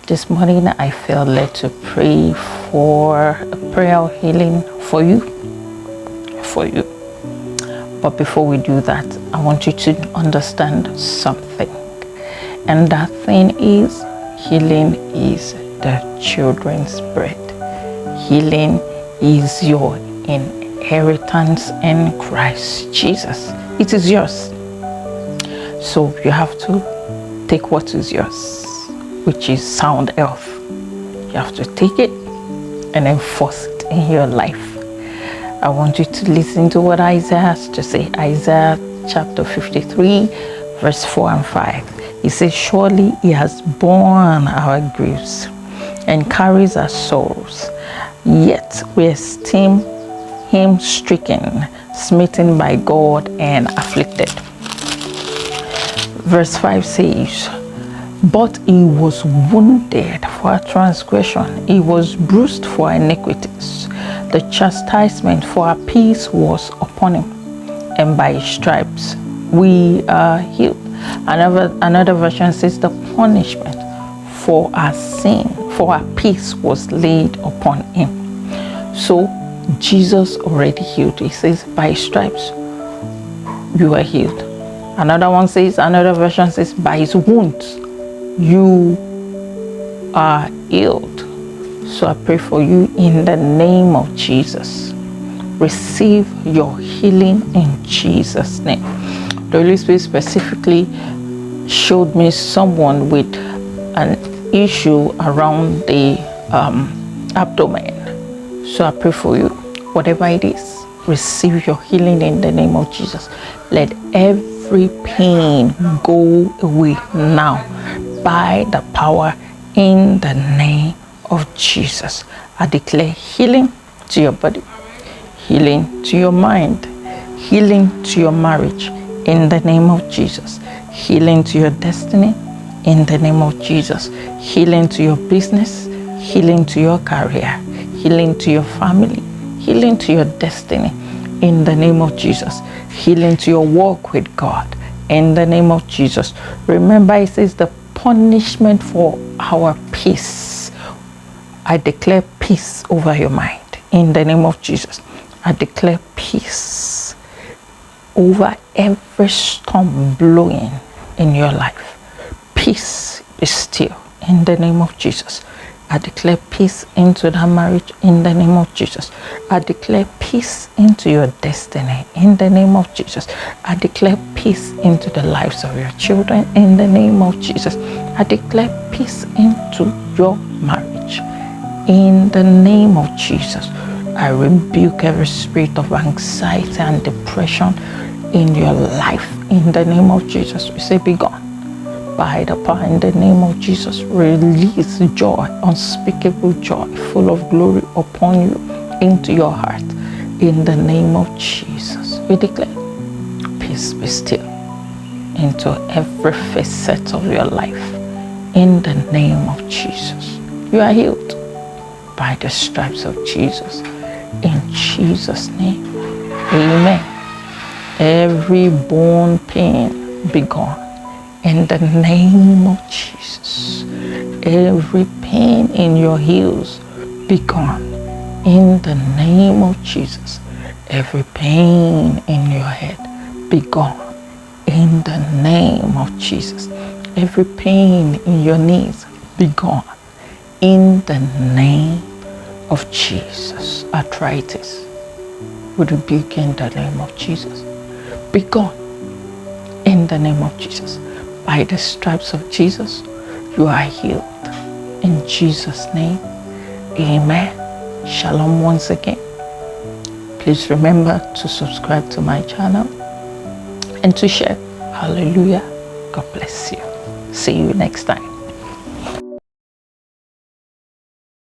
This morning I felt led to pray for a prayer of healing for you. But before we do that, I want you to understand something. And that thing is, healing is the children's bread. Healing is your inheritance in Christ Jesus. It is yours. So you have to take what is yours, which is sound health. You have to take it and enforce it in your life. I want you to listen to what Isaiah has to say. Isaiah chapter 53, verse 4 and 5. He says, surely he has borne our griefs and carries our sorrows. Yet we esteem him stricken, smitten by God and afflicted. Verse 5 says, but he was wounded for our transgression, he was bruised for our iniquities. The chastisement for our peace was upon him, and by his stripes we are healed. Another version says the punishment for our sin, for our peace was laid upon him. So Jesus already healed. He says by his stripes you are healed. Another version says by his wounds you are healed. So I pray for you in the name of Jesus. Receive your healing in Jesus' name. The Holy Spirit specifically showed me someone with an issue around the abdomen. So I pray for you, whatever it is, receive your healing in the name of Jesus. Let every pain go away now by the power in the name of Jesus. I declare healing to your body, healing to your mind, healing to your marriage in the name of Jesus, healing to your destiny in the name of Jesus, healing to your business, healing to your career, healing to your family, healing to your destiny in the name of Jesus, healing to your walk with God in the name of Jesus. Remember, it says the punishment for our peace. I declare peace over your mind in the name of Jesus. I declare peace over every storm blowing in your life. Peace be still in the name of Jesus. I declare peace into that marriage in the name of Jesus. I declare peace into your destiny in the name of Jesus. I declare peace into the lives of your children in the name of Jesus. I declare peace into your marriage in the name of Jesus. I rebuke every spirit of anxiety and depression in your life in the name of Jesus. We say be gone. By the power in the name of Jesus, release joy, unspeakable joy, full of glory upon you into your heart. In the name of Jesus, we declare peace be still into every facet of your life. In the name of Jesus, you are healed by the stripes of Jesus. In Jesus' name, amen. Every bone pain be gone. In the name of Jesus, every pain in your heels be gone. In the name of Jesus, every pain in your head be gone. In the name of Jesus, every pain in your knees be gone. In the name of Jesus, arthritis, we rebuke in the name of Jesus. Be gone. In the name of Jesus. By the stripes of Jesus, you are healed. In Jesus' name, amen. Shalom once again. Please remember to subscribe to my channel and to share. Hallelujah. God bless you. See you next time.